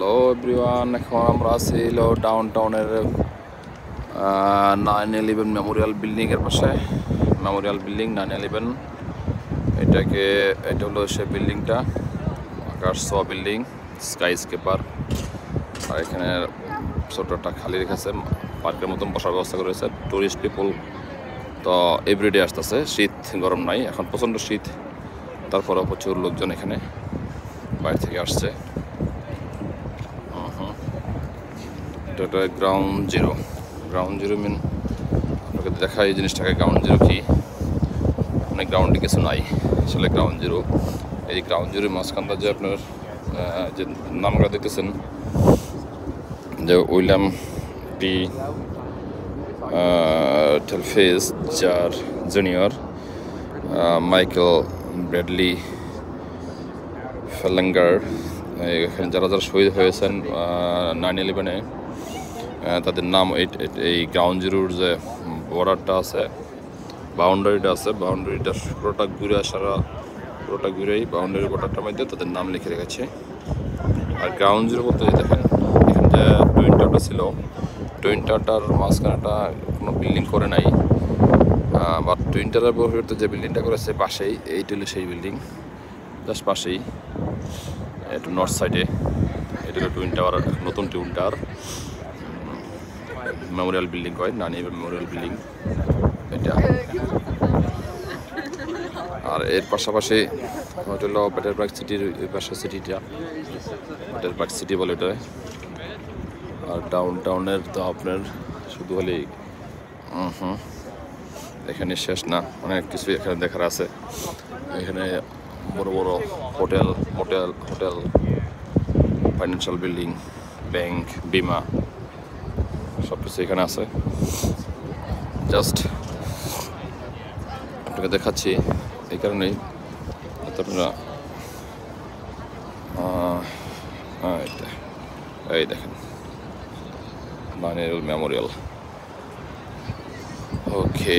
Hello everyone, এখন আমরা আছি ডাউন টাউনের 9/11 মেমোরিয়াল বিল্ডিংয়ের পাশে। মেমোরিয়াল বিল্ডিং 9/11, এটা হলো সে বিল্ডিংটা, আকাশ ছোঁয়া বিল্ডিং, স্কাই স্কেপার। আর এখানে ছোট একটা খালি রেখেছে, পার্কের মতন বসার ব্যবস্থা করেছে। টুরিস্ট পিপল তো এভরিডে আসতেছে, শীত গরম নাই, এখন প্রচণ্ড শীত, তারপরেও প্রচুর লোকজন এখানে বাইরে থেকে আসছে। এটা গ্রাউন্ড জিরো। গ্রাউন্ড জিরো মিন আপনাকে দেখা এই জিনিসটাকে গ্রাউন্ড জিরো কি, অনেক গ্রাউন্ডে কিছু নাই আসলে। গ্রাউন্ড জিরো, এই গ্রাউন্ড জিরোর মাঝখানটা যে আপনার যে নামগুলো দেখতেছেন, যে উইলিয়াম পি টেলফেস জুনিয়র, মাইকেল ব্র্যাডলি ফেলেঙ্গার, এখানে যারা যারা শহীদ হয়েছেন 9/11-এ, তাদের নাম এই গ্রাউন্ড জিরোর যে বর্ডারটা আছে, বাউন্ডারিটা আছে, বাউন্ডারিটা পুরোটা ঘুরেই বাউন্ডারি বর্ডারটার মধ্যে তাদের নাম লিখে রেখেছে। আর গ্রাউন্ড জিরো বলতে দেখেন, এখানে যে টুইন টাওয়ারটা ছিল, টুইন টাওয়ারটার মাঝখানেটা কোনো বিল্ডিং করে নাই, বা টুইন টাওয়ারের পরিবর্তে যে বিল্ডিংটা করেছে পাশেই, এইটা হলো সেই বিল্ডিং, জাস্ট পাশেই, একটু নর্থ সাইডে। এটা হলো টুইন টাওয়ার, নতুন টুইন টাওয়ার মেমোরিয়াল বিল্ডিং হয়, 9/11 মেমোরিয়াল বিল্ডিং এটা। আর এর পাশাপাশি হোটেল ব্যাটারবার্গ সিটির ওই পাশে সিটিটা, ব্যাটারবার্গ সিটি বলে এটা। আর ডাউন টাউনের তো আপনার শুধু হলেই এখানে শেষ না, অনেক কিছু এখানে দেখার আছে। এখানে বড় বড় হোটেল, ফাইন্যান্সিয়াল বিল্ডিং, ব্যাংক, বিমা, সব কিছু এখানে আছে। জাস্ট আপনাকে দেখাচ্ছি এই কারণেই, আপনারা এই দেখেন 9/11 মেমোরিয়াল। ওকে,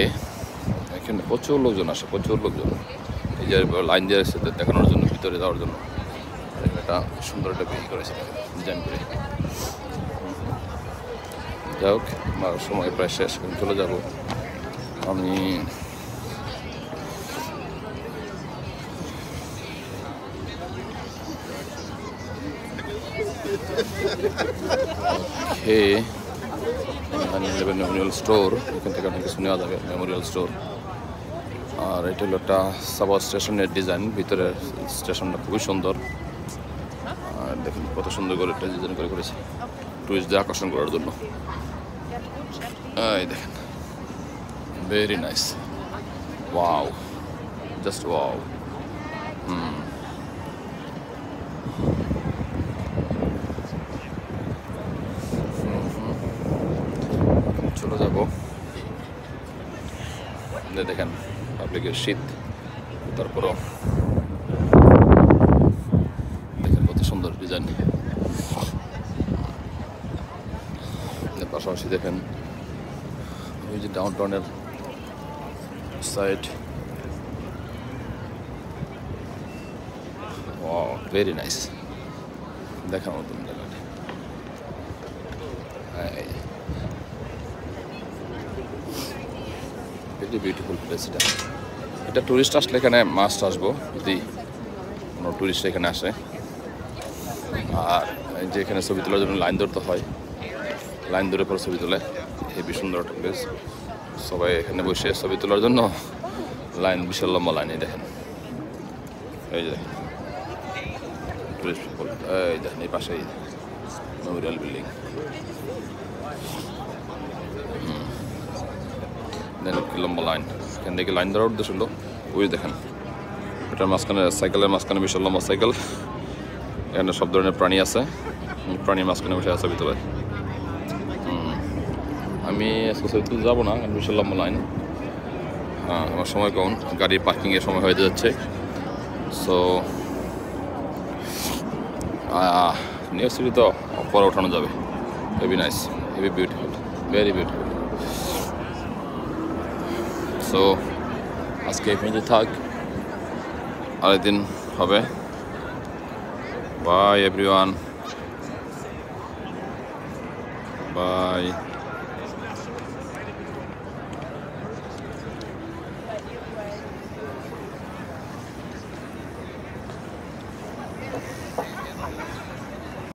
এখানে প্রচুর লোকজন আসে, প্রচুর লোকজন। এই যে লাইন দিয়ে আসছে দেখানোর জন্য, ভিতরে যাওয়ার জন্য। এটা সুন্দর একটা বিল করেছে ডিজাইন করে। যাই হোক, আমার সময় প্রায় শেষ, চলে যাব আমি। ওকে, 9/11 মেমোরিয়াল স্টোর, এখান থেকে অনেক কিছু নেওয়া যাবে, মেমোরিয়াল স্টোর। আর এটা হলো একটা সাব স্টেশনের ডিজাইন, ভিতরে স্টেশনটা খুবই সুন্দর। আর দেখুন কত সুন্দর করে একটা ডিজাইন করে করেছে টুরিস্টদের আকর্ষণ করার জন্য। এই দেখেন, very nice, wow, just wow. চলে যাব। দেখেন পাবলিকের শীত, তারপরও দেখেন কত সুন্দর ডিজাইন। পাশাপাশি দেখেন ওই যে ডাউন টাউনের সাইড, ভেরি নাইস, দেখার মতন জায়গাটা। ভেরি বিউটিফুল প্লেস এটা। এটা টুরিস্ট আসলে এখানে মাস্ট আসবো, যদি কোনো টুরিস্ট এখানে আসে। আর যে এখানে ছবি তোলার জন্য লাইন ধরতে হয়, লাইন ধরে পরে ছবি তোলে, হেবি সুন্দর একটা প্লেস। সবাই এখানে বসে ছবি তোলার জন্য লাইন, বিশাল লম্বা লাইন। এই দেখেন, এই যে টুরিস্ট পিপল, এই দেখেন এই পাশেই মেমোরিয়াল বিল্ডিং। লম্বা লাইন, এখান থেকে লাইন ধরার উদ্দেশ্য হলো ওই দেখেন, এটার মাঝখানে, সাইকেলের মাঝখানে বিশাল লম্বা সাইকেল। এখানে সব ধরনের প্রাণী আছে, প্রাণীর মাঝখানে বসে ছবি তোলে। আমি ছবি তুলতে যাবো না, কারণ বিশাল লম্বা লাইন। আমার সময় কম, গাড়ির পার্কিংয়ের সময় হয়ে যাচ্ছে। সো নিউ সিটি তো পরে ওঠানো যাবে। Heavy nice, heavy beautiful, very beautiful. So আজকে এই পর্যন্ত থাক, আরেকদিন হবে। By everyone. বাই।